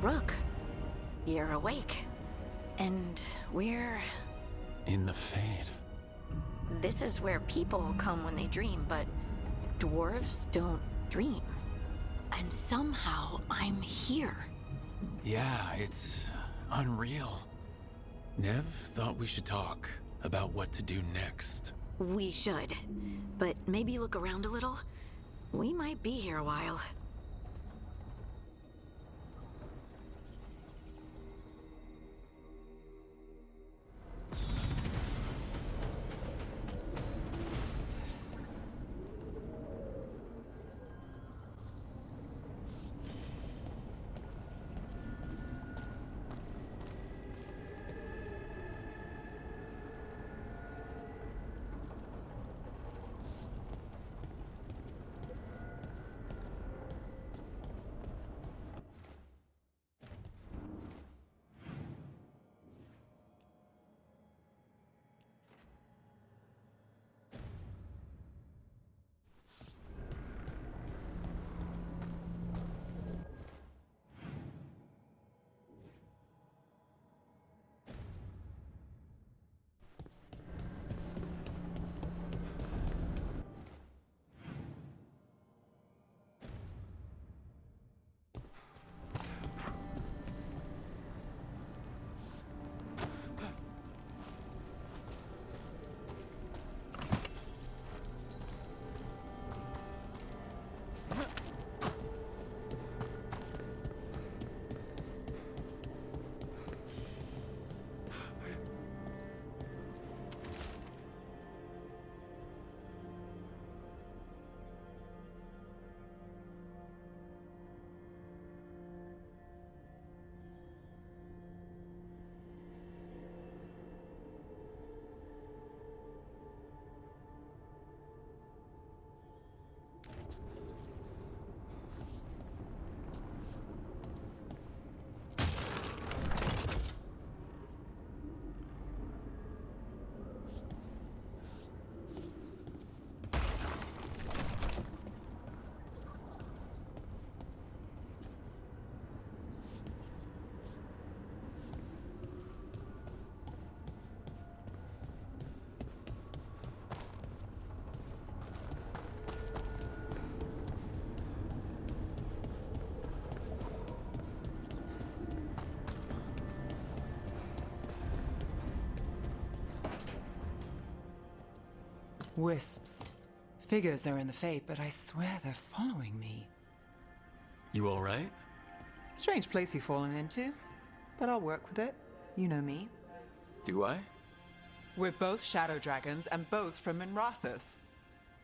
Rook, you're awake. And we're... In the Fade. This is where people come when they dream, but dwarves don't dream. And somehow I'm here. Yeah, it's unreal. Nev thought we should talk about what to do next. We should. But maybe look around a little. We might be here a while. Wisps. Figures are in the Fate, but I swear they're following me. You alright? Strange place you've fallen into, but I'll work with it. You know me. Do I? We're both shadow dragons and both from Minrathous.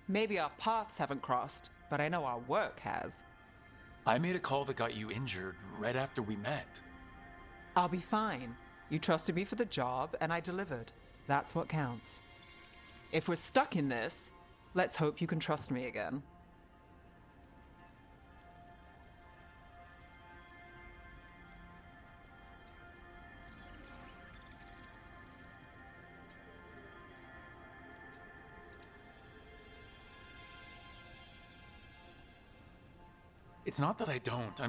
Maybe our paths haven't crossed, but I know our work has. I made a call that got you injured right after we met. I'll be fine. You trusted me for the job, and I delivered. That's what counts. If we're stuck in this, let's hope you can trust me again. It's not that I don't,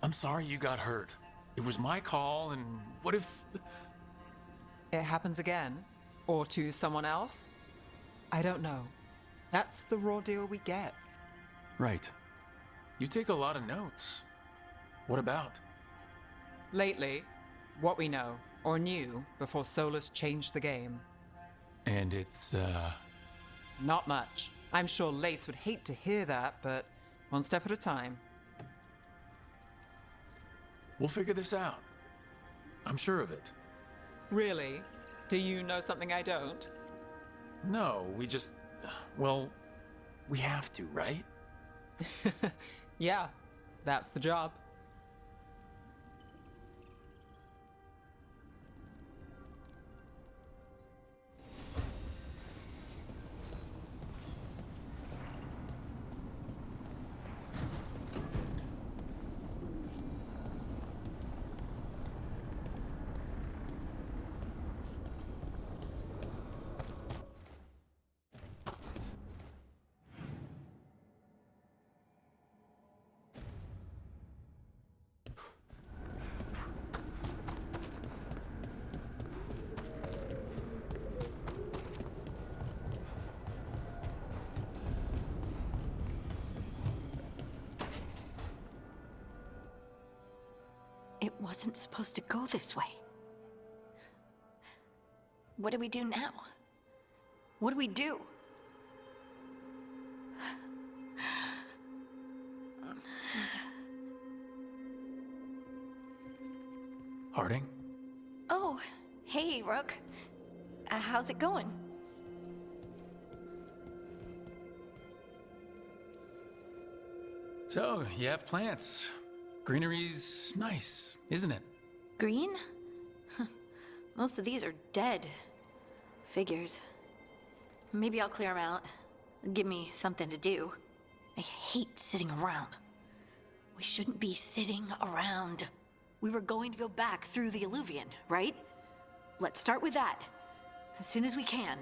I'm sorry you got hurt. It was my call, and what if... It happens again? Or to someone else? I don't know. That's the raw deal we get. Right. You take a lot of notes. What about? Lately, what we know, or knew, before Solus changed the game. And it's, Not much. I'm sure Lace would hate to hear that, but one step at a time. We'll figure this out. I'm sure of it. Really? Do you know something I don't? No, well, we have to, right? Yeah, that's the job. It wasn't supposed to go this way. What do we do now? What do we do? Harding? Oh, hey, Rook. How's it going? So, you have plants. Greenery's nice, isn't it? Green? Most of these are dead. Figures. Maybe I'll clear them out. Give me something to do. I hate sitting around. We shouldn't be sitting around. We were going to go back through the Alluvion, right? Let's start with that. As soon as we can.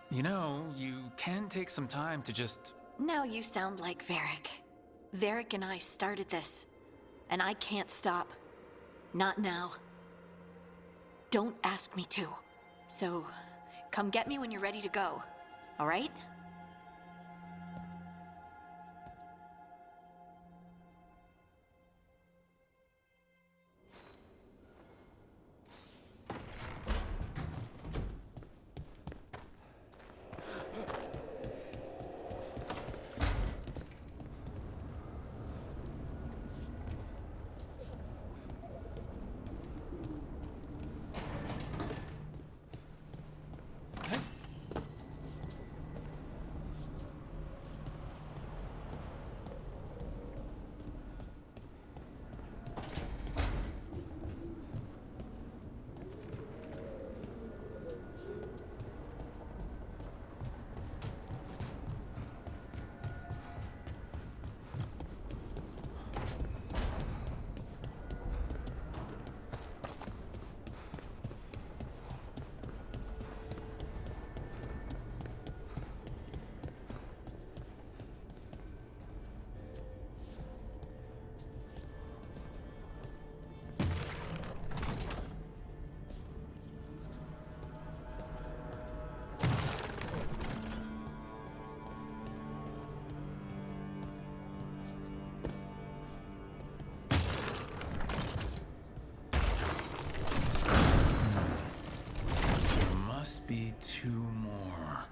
You know, you can take some time to just... Now you sound like Varric. Varric and I started this. And I can't stop. Not now. Don't ask me to. So, come get me when you're ready to go. All right? Must be two more.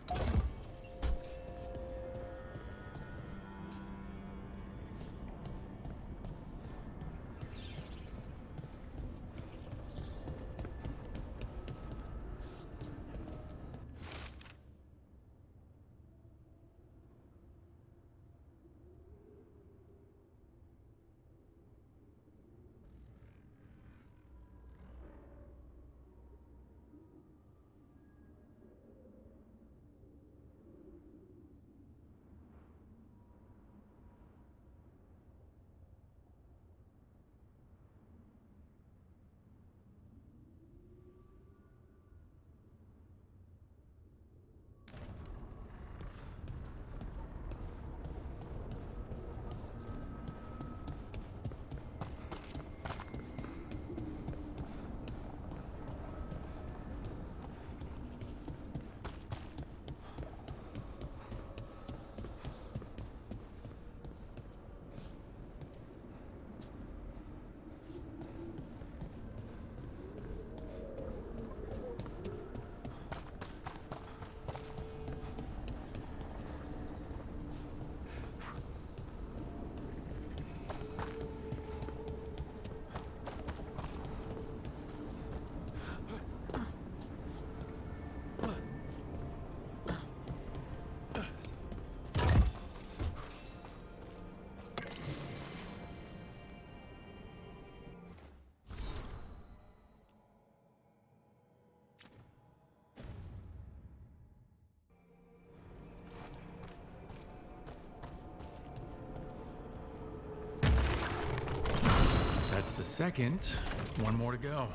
That's the second. One more to go.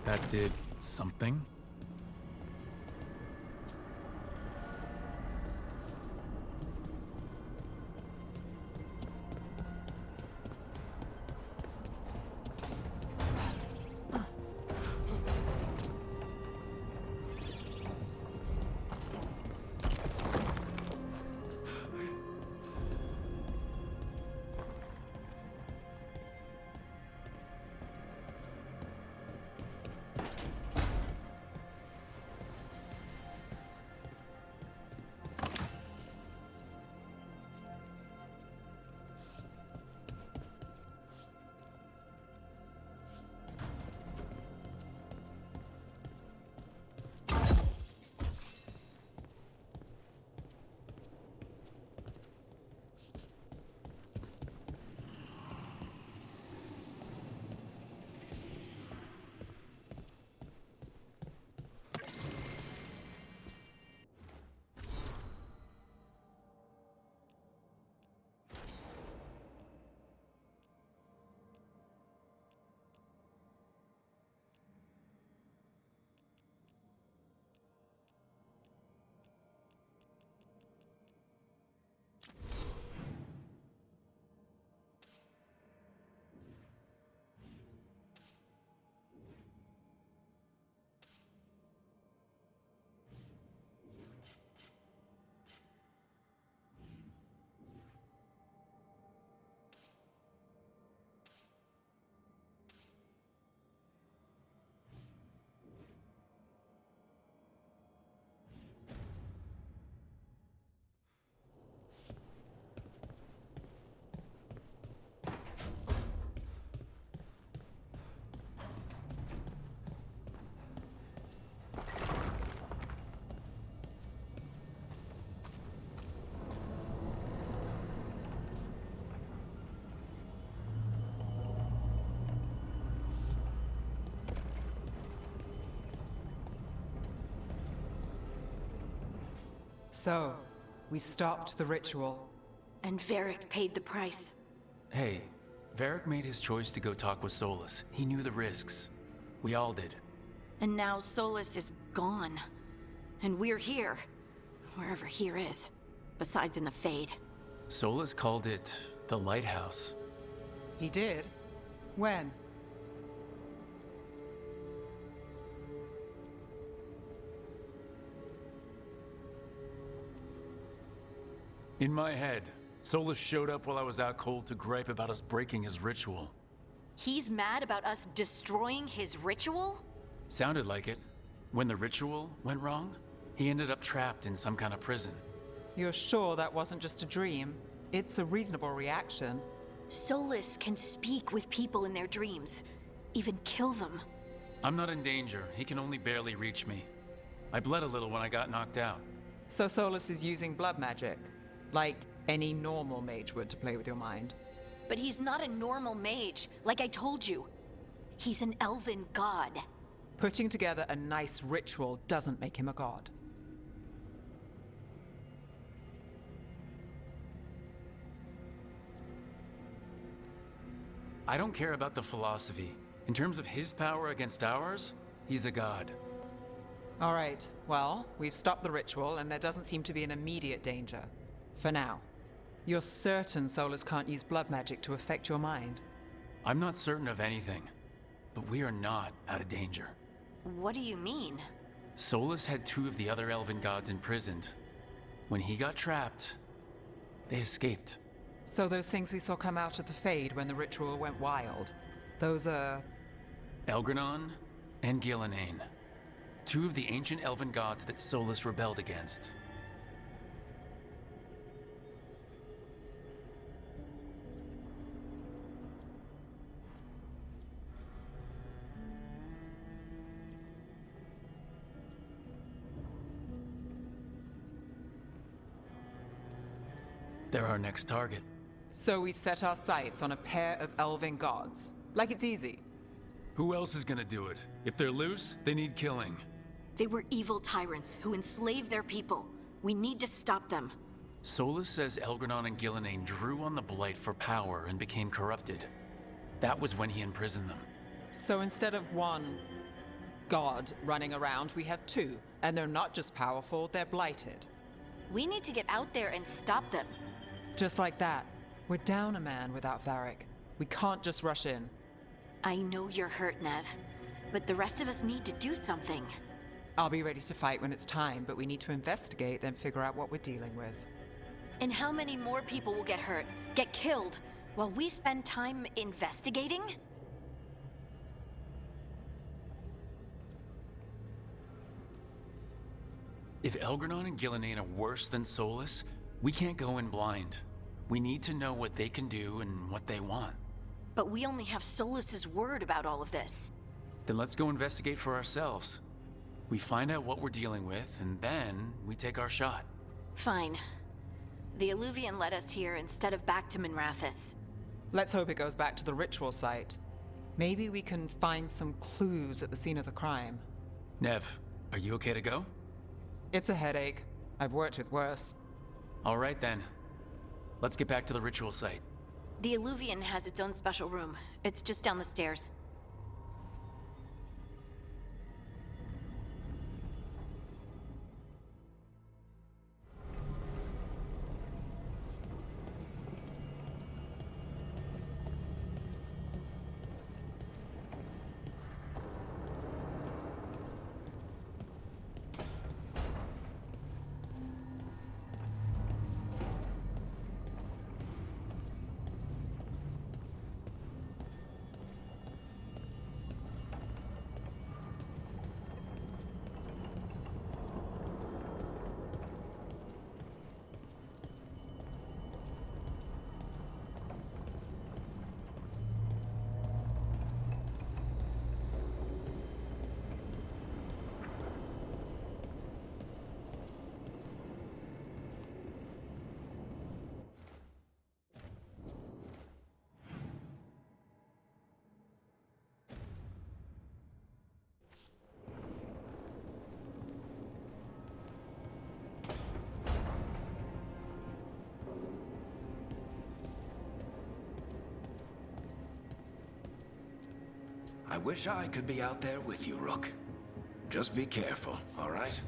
That did something? So, we stopped the ritual. And Varric paid the price. Hey, Varric made his choice to go talk with Solus. He knew the risks. We all did. And now Solus is gone. And we're here. Wherever here is. Besides in the Fade. Solus called it the Lighthouse. He did? When? In my head, Solus showed up while I was out cold to gripe about us breaking his ritual. He's mad about us destroying his ritual? Sounded like it. When the ritual went wrong, he ended up trapped in some kind of prison. You're sure that wasn't just a dream? It's a reasonable reaction. Solus can speak with people in their dreams. Even kill them. I'm not in danger. He can only barely reach me. I bled a little when I got knocked out. So Solus is using blood magic? Like any normal mage would to play with your mind? But he's not a normal mage, like I told you. He's an elven god. Putting together a nice ritual doesn't make him a god. I don't care about the philosophy. In terms of his power against ours, he's a god. All right, well, we've stopped the ritual and there doesn't seem to be an immediate danger. For now. You're certain Solus can't use blood magic to affect your mind? I'm not certain of anything, but we are not out of danger. What do you mean? Solus had 2 of the other elven gods imprisoned. When he got trapped, they escaped. So those things we saw come out of the Fade when the ritual went wild, those are... Elgranon and Gillenane. 2 of the ancient elven gods that Solus rebelled against. They're our next target. So we set our sights on a pair of elven gods. Like it's easy. Who else is gonna do it? If they're loose, they need killing. They were evil tyrants who enslaved their people. We need to stop them. Solus says Elgranon and Gillenane drew on the Blight for power and became corrupted. That was when he imprisoned them. So instead of one god running around, we have two. And they're not just powerful, they're blighted. We need to get out there and stop them. Just like that. We're down a man without Varric. We can't just rush in. I know you're hurt, Nev, but the rest of us need to do something. I'll be ready to fight when it's time, but we need to investigate, then figure out what we're dealing with. And how many more people will get hurt, get killed, while we spend time investigating? If Elgranon and Gillenane are worse than Solus, we can't go in blind. We need to know what they can do and what they want. But we only have Solus's word about all of this. Then let's go investigate for ourselves. We find out what we're dealing with, and then we take our shot. Fine. The Illuvian led us here instead of back to Minrathous. Let's hope it goes back to the ritual site. Maybe we can find some clues at the scene of the crime. Nev, are you okay to go? It's a headache. I've worked with worse. All right then. Let's get back to the ritual site. The Illuvian has its own special room. It's just down the stairs. I wish I could be out there with you, Rook. Just be careful, all right?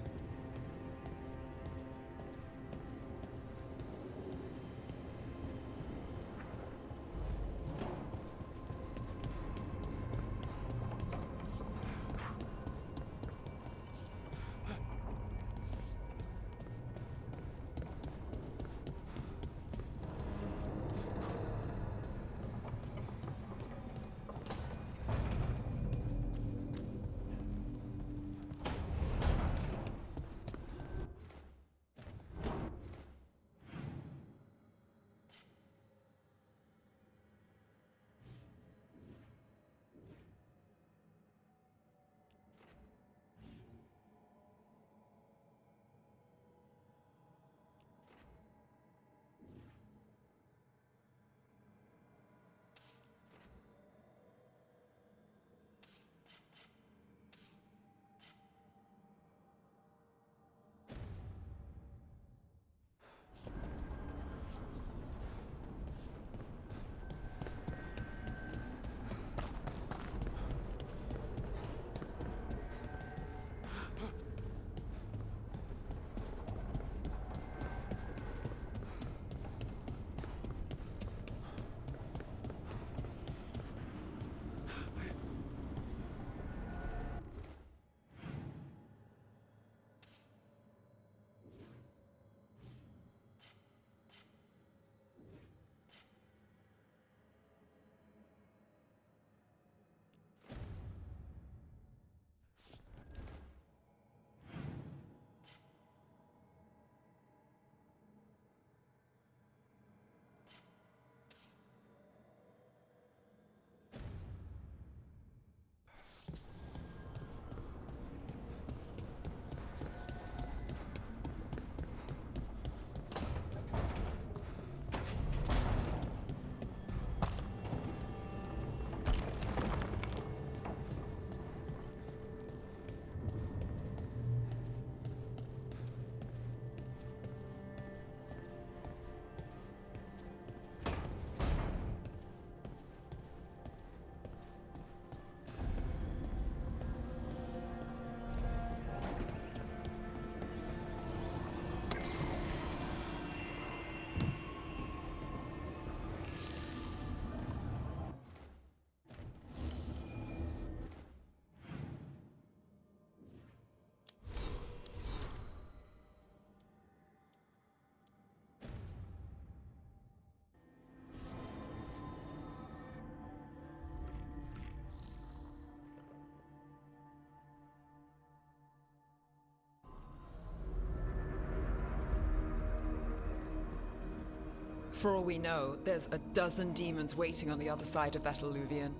For all we know, there's a dozen demons waiting on the other side of that alluvion.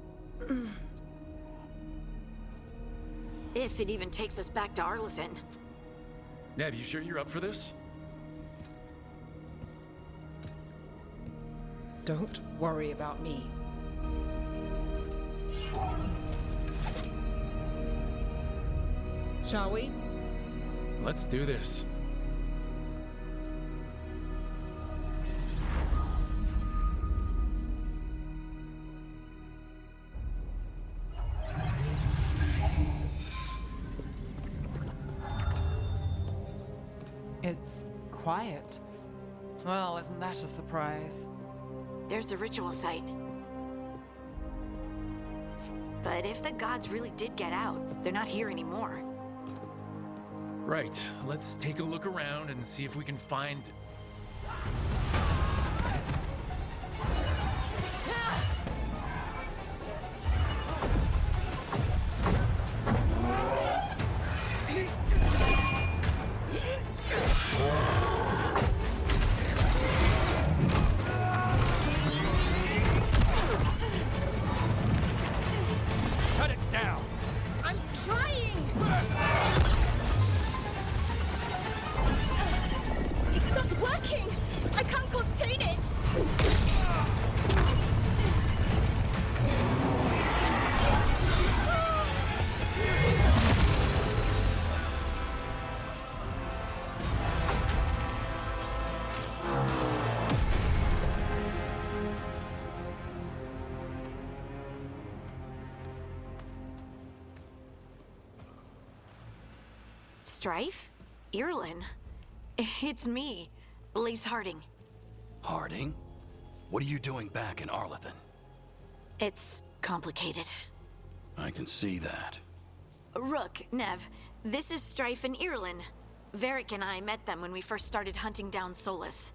If it even takes us back to Arlethan. Nev, you sure you're up for this? Don't worry about me. Shall we? Let's do this. It's quiet. Well, isn't that a surprise? There's the ritual site. But if the gods really did get out, they're not here anymore. Right, let's take a look around and see if we can find... Cut it down! I'm trying! It's not working! I can't contain it! Strife? Irlin? It's me, Lace Harding. Harding? What are you doing back in Arlethan? It's complicated. I can see that. Rook, Nev, this is Strife and Irlin. Varric and I met them when we first started hunting down Solus.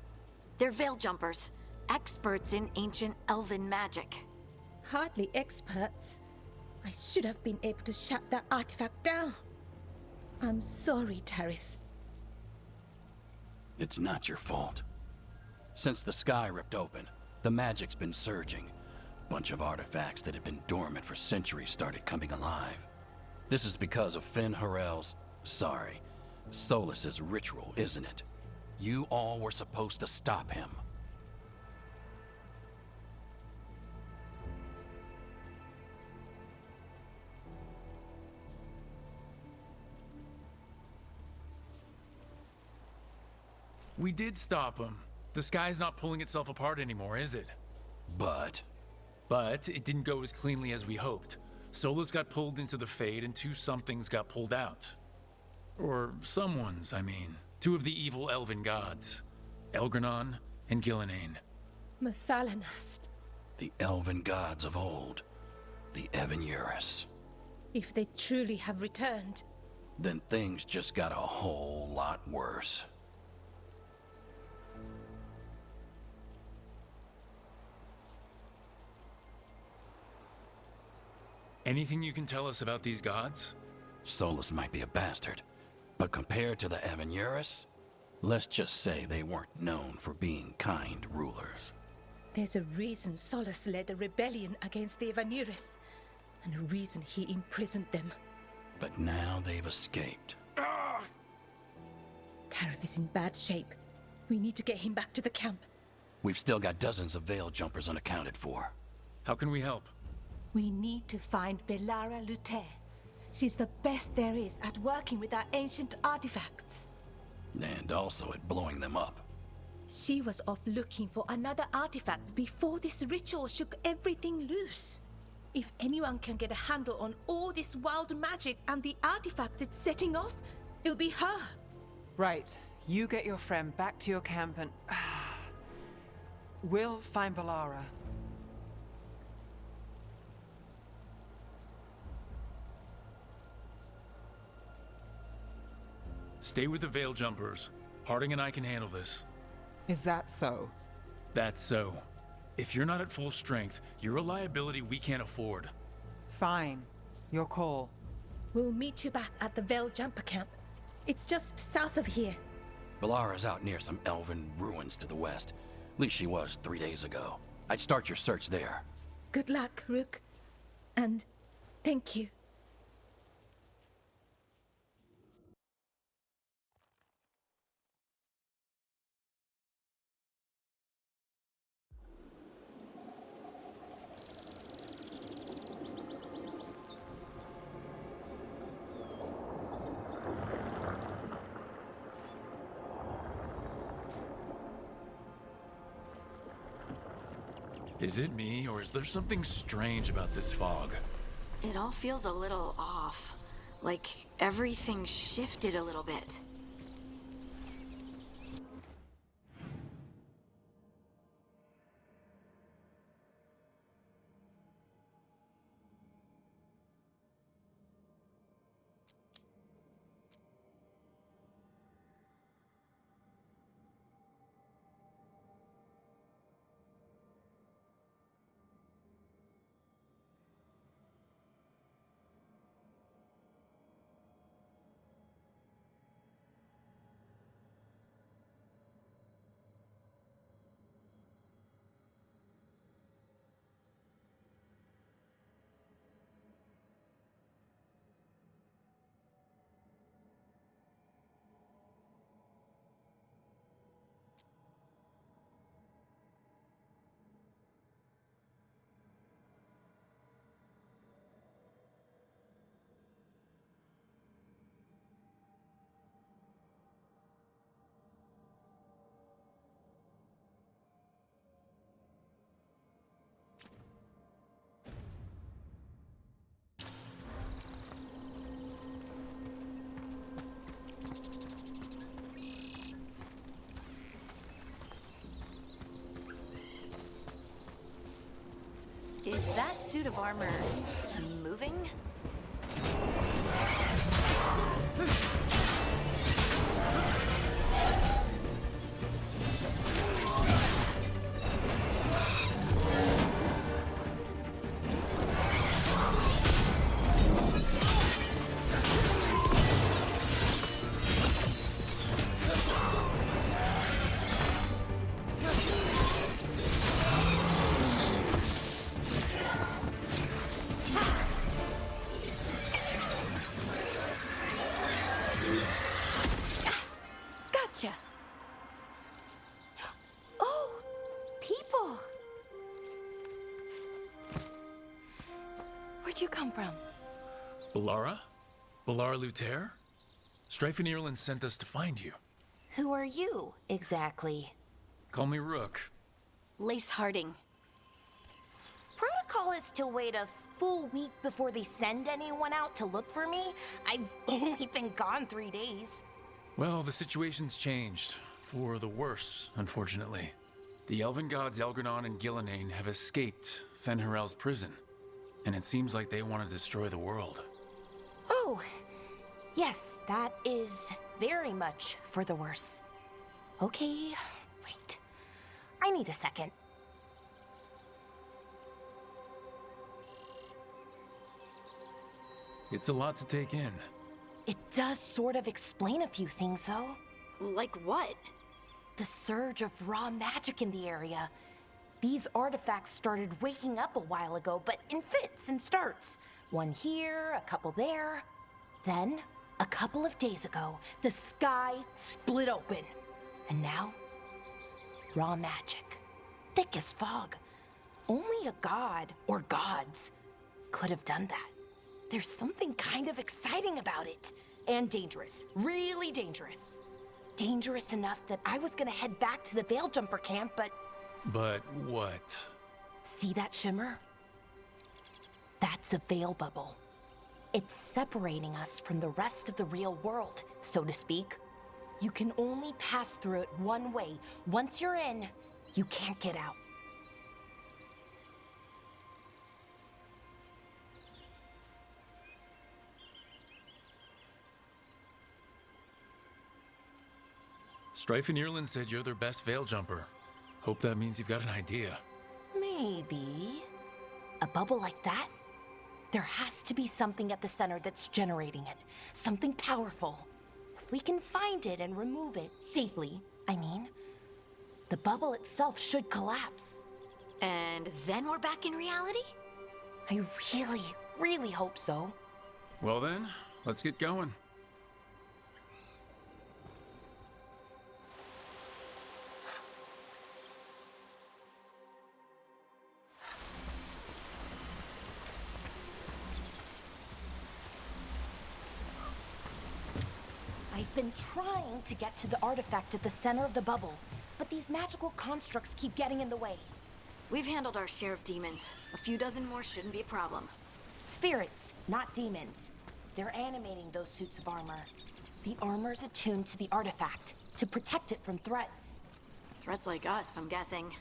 They're veil jumpers, experts in ancient elven magic. Hardly experts. I should have been able to shut that artifact down. I'm sorry, Tarith. It's not your fault. Since the sky ripped open, the magic's been surging. Bunch of artifacts that had been dormant for centuries started coming alive. This is because of Finn Harel's... sorry, Solus's ritual, isn't it? You all were supposed to stop him. We did stop him. The sky's not pulling itself apart anymore, is it? But But it didn't go as cleanly as we hoped. Solus got pulled into the Fade and two somethings got pulled out. Or someone's, I mean. Two of the evil elven gods. Elgranon and Gillenane. Mathalanast. the elven gods of old, the Evan-Eurus. If they truly have returned, Then things just got a whole lot worse. Anything you can tell us about these gods? Solus might be a bastard, but compared to the Evan-Eurus, let's just say they weren't known for being kind rulers. there's a reason Solus led a rebellion against the Evan-Eurus, and a reason he imprisoned them. But now they've escaped. Tareth is in bad shape. We need to get him back to the camp. We've still got dozens of veil jumpers unaccounted for. How can we help? We need to find Belara Luther. She's the best there is at working with our ancient artifacts. And also at blowing them up. She was off looking for another artifact before this ritual shook everything loose. If anyone can get a handle on all this wild magic and the artifacts it's setting off, it'll be her. Right. You get your friend back to your camp and... we'll find Belara. Stay with the Veil Jumpers. Harding and I can handle this. Is that so? That's so. If you're not at full strength, you're a liability we can't afford. Fine. Your call. We'll meet you back at the Veil Jumper camp. It's just south of here. Belara's out near some elven ruins to the west. At least she was 3 days ago. I'd start your search there. Good luck, Rook. And thank you. Is it me, or is there something strange about this fog? It all feels a little off. Like everything shifted a little bit. Is that suit of armor moving? Gotcha. Oh, people. Where'd you come from? Balara? Balara Luther? Strife and Ireland sent us to find you. Who are you, exactly? Call me Rook. Lace Harding. Protocol is to wait a full week before they send anyone out to look for me. I've only been gone 3 days. Well, the situation's changed. For the worse, unfortunately. The elven gods Elgranon and Gillenane have escaped Fen'Harel's prison. And it seems like they want to destroy the world. Oh, yes, that is very much for the worse. Okay, wait. I need a second. It's a lot to take in. It does sort of explain a few things, though. Like what? The surge of raw magic in the area. These artifacts started waking up a while ago, but in fits and starts. One here, a couple there. Then, a couple of days ago, the sky split open. And now, raw magic. Thick as fog. Only a god, or gods, could have done that. There's something kind of exciting about it. And dangerous. Really dangerous. Dangerous enough that I was gonna head back to the Veil Jumper camp, but... But what? See that shimmer? That's a veil bubble. It's separating us from the rest of the real world, so to speak. You can only pass through it one way. Once you're in, you can't get out. Strife and Ireland said you're their best veil jumper. Hope that means you've got an idea. Maybe. A bubble like that? There has to be something at the center that's generating it. Something powerful. If we can find it and remove it, safely, I mean, the bubble itself should collapse. And then we're back in reality? I really, really hope so. Well then, let's get going. I've been trying to get to the artifact at the center of the bubble, but these magical constructs keep getting in the way. We've handled our share of demons. A few dozen more shouldn't be a problem. Spirits, not demons. They're animating those suits of armor. The armor's attuned to the artifact, to protect it from threats. Threats like us, I'm guessing.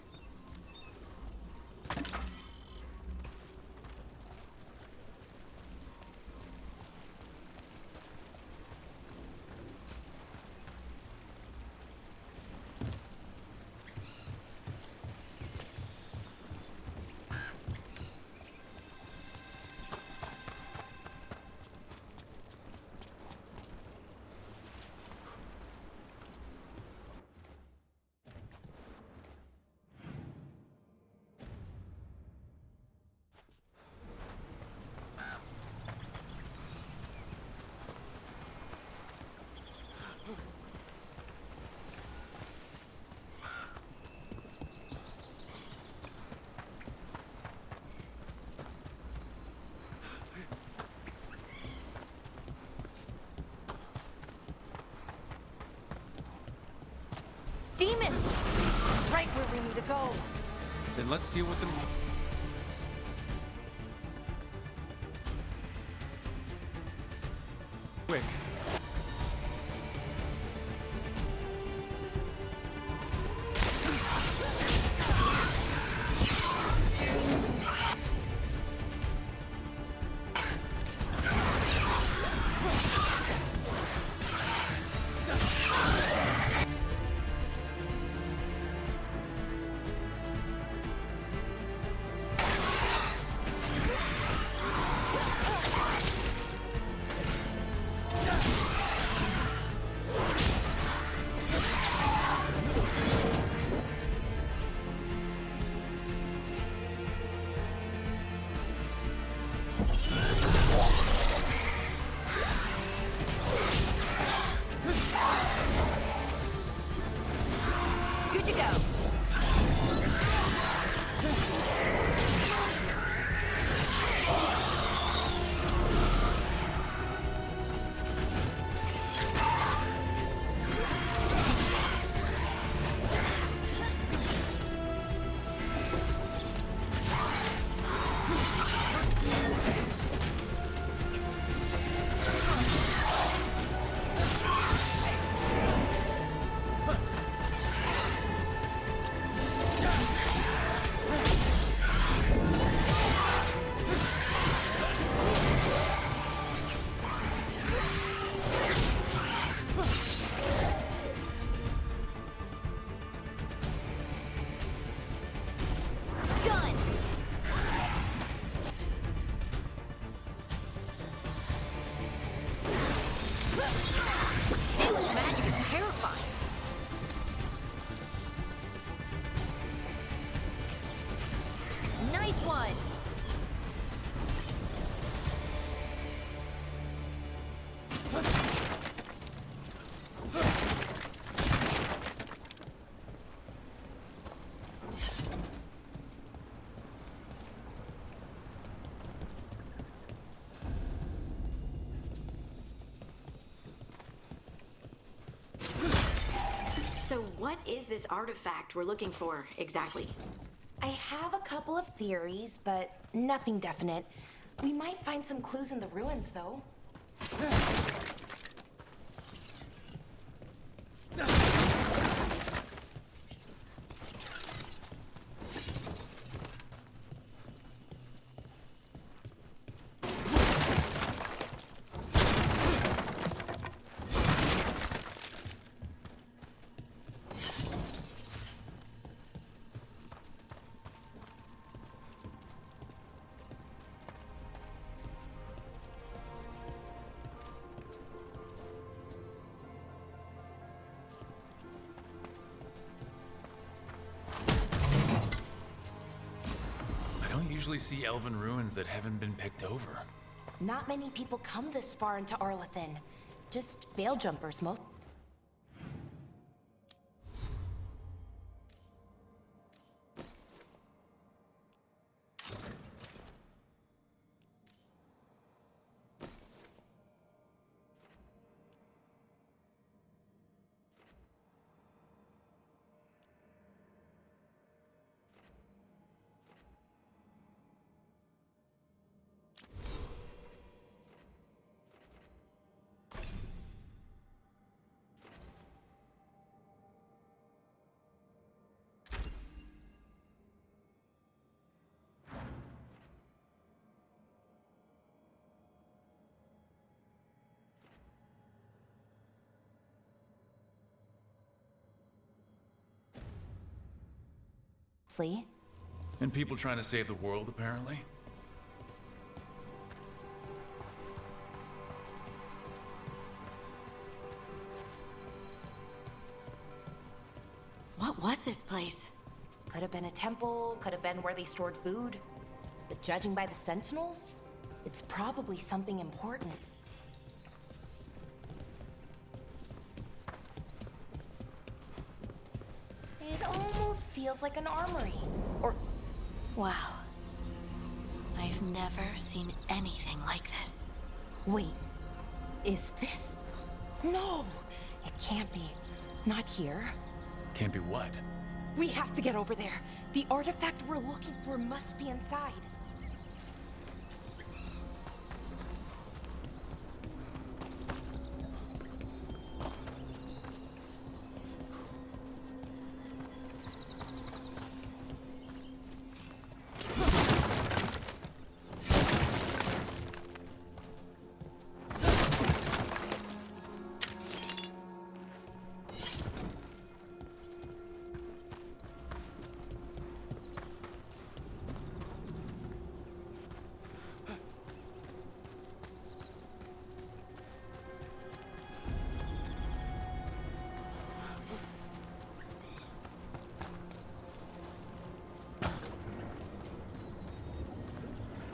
Demons! Right where we need to go. Then let's deal with them. Quick. Good to go. Done! English magic is terrifying. Nice one! So what is this artifact we're looking for, exactly? I have a couple of theories, but nothing definite. We might find some clues in the ruins, though. don't usually see elven ruins that haven't been picked over. Not many people come this far into Arlathan. Just veil jumpers, most. And people trying to save the world, apparently. What was this place? Could have been a temple, could have been where they stored food. But judging by the sentinels, it's probably something important. It almost feels like an armory. Or Wow. I've never seen anything like this. wait, is this? No, it can't be. Not here. Can't be what? We have to get over there. The artifact we're looking for must be inside.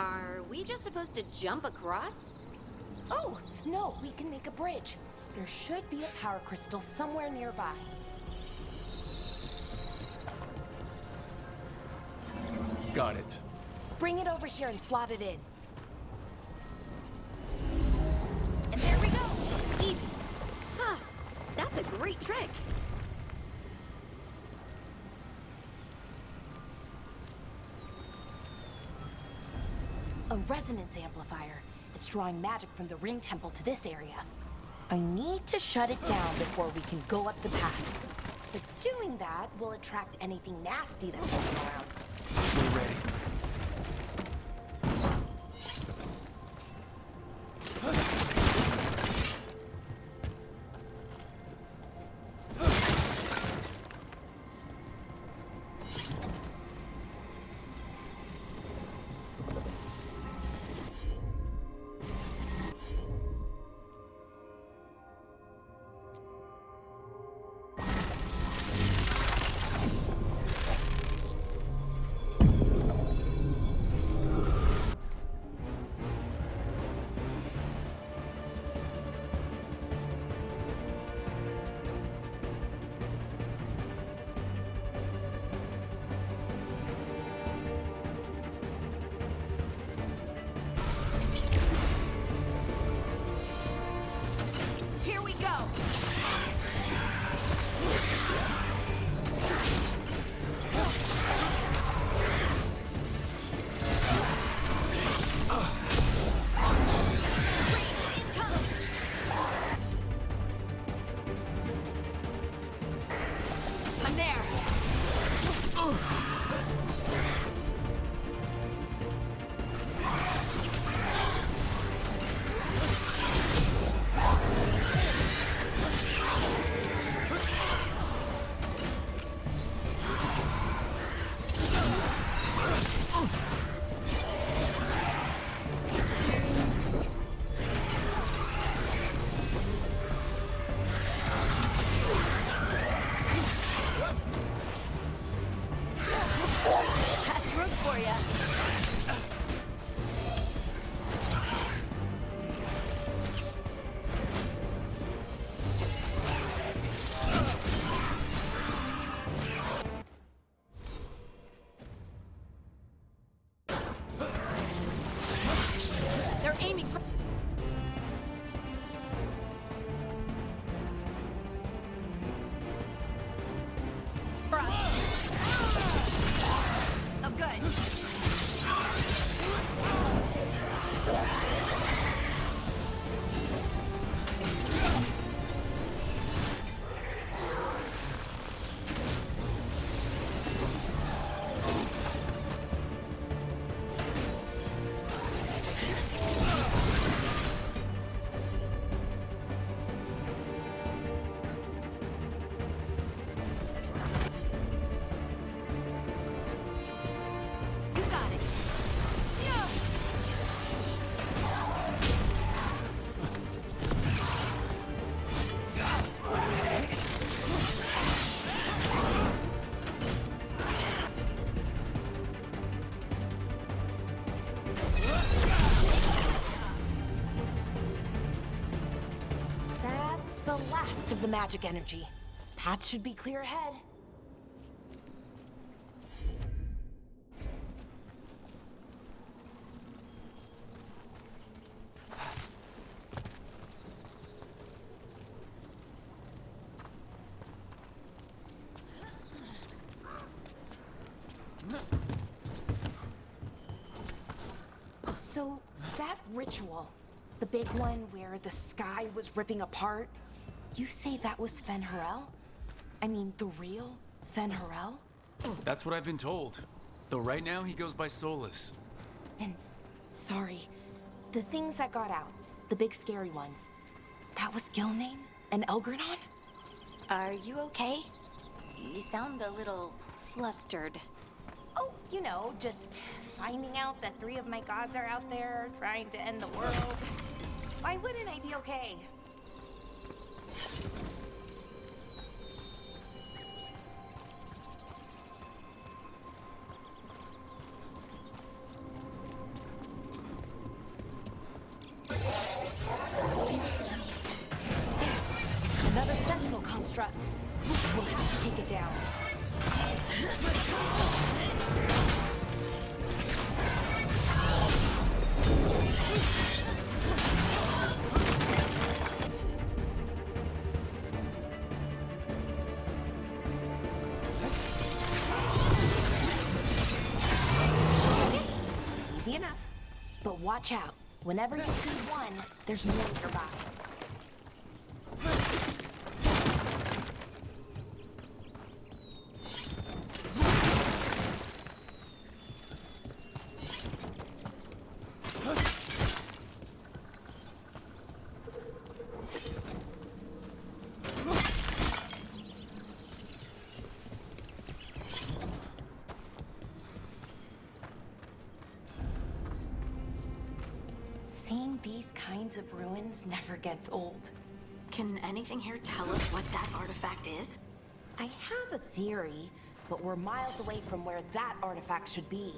Are we just supposed to jump across? Oh, no, we can make a bridge. There should be a power crystal somewhere nearby. Got it. Bring it over here and slot it in. And there we go! Easy! Huh. That's a great trick. A resonance amplifier. It's drawing magic from the ring temple to this area. I need to shut it down before we can go up the path. But doing that will attract anything nasty that's walking around. We're ready. last of the magic energy. Path should be clear ahead. So, that ritual, the big one where the sky was ripping apart, you say that was Fen'Harel? I mean, the real Fen'Harel? That's what I've been told. Though right now he goes by Solus. And, sorry, the things that got out, the big scary ones, that was Gilnane and Elgranon? Are you okay? You sound a little flustered. Oh, you know, just finding out that 3 of my gods are out there trying to end the world. Why wouldn't I be okay? Damn, another sentinel construct. We'll have to take it down. Easy enough. But watch out. Whenever you see one, there's more nearby. Seeing these kinds of ruins never gets old. Can anything here tell us what that artifact is? I have a theory, but we're miles away from where that artifact should be.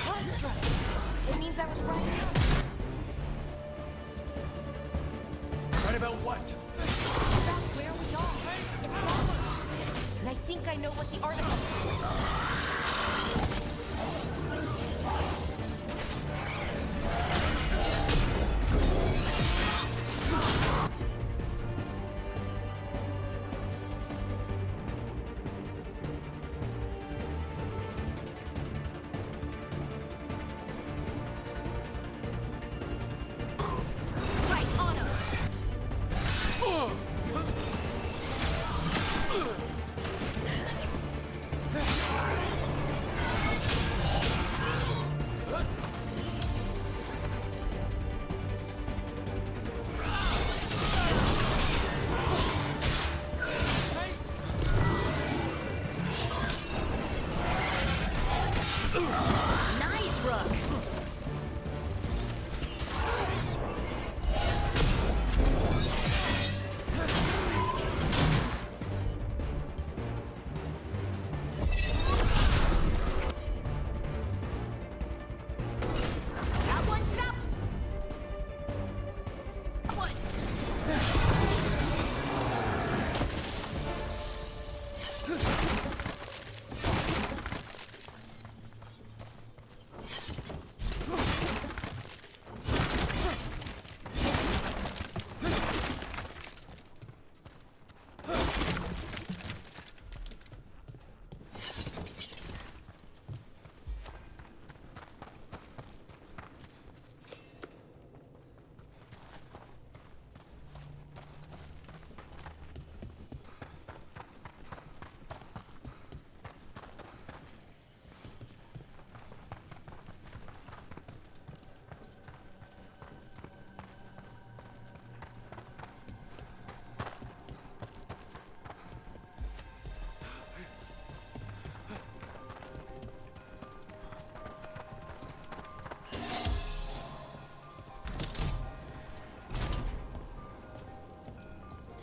Construct! It means I was right. Right about what? That's where we are. It's lava. And I think I know what the artifact is.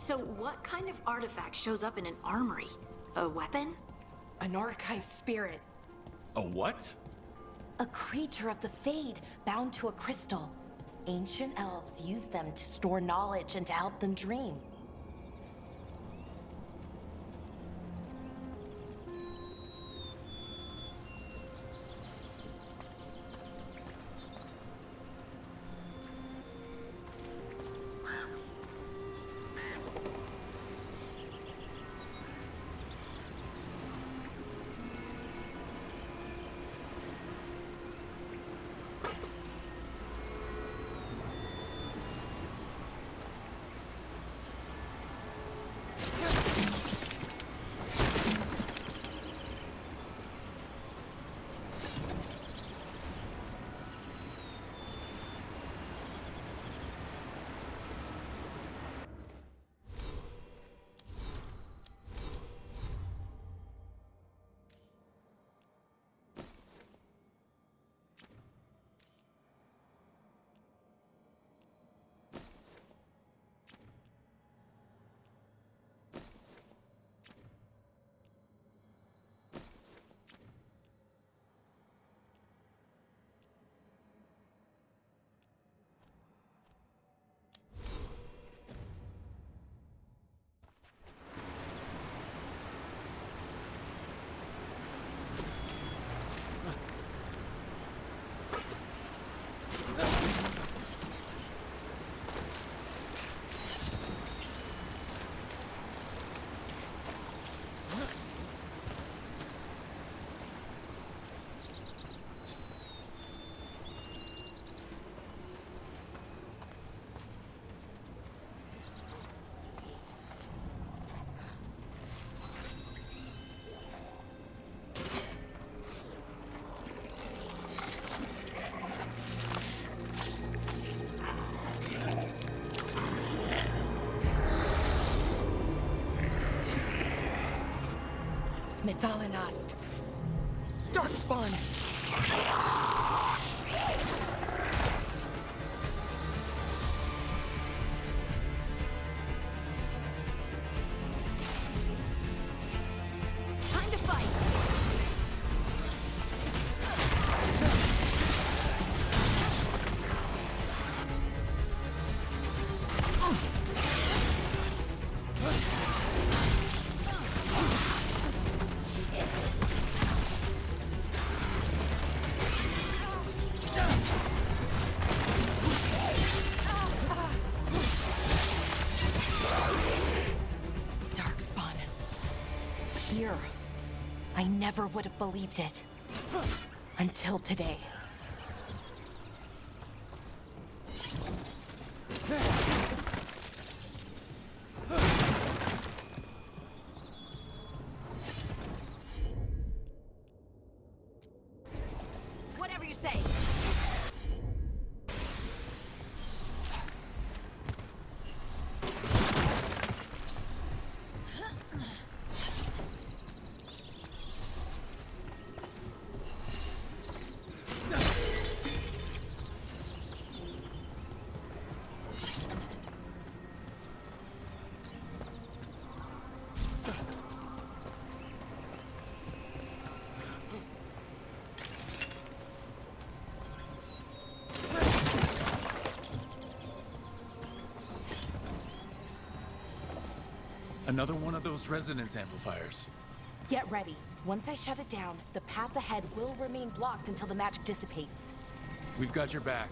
So what kind of artifact shows up in an armory? A weapon? An archive spirit. A what? A creature of the Fade bound to a crystal. Ancient elves use them to store knowledge and to help them dream. Methalinast. Darkspawn. Time to fight! Darkspawn. Here. I never would have believed it. Until today. Whatever you say. Another one of those resonance amplifiers. Get ready. Once I shut it down, the path ahead will remain blocked until the magic dissipates. We've got your back.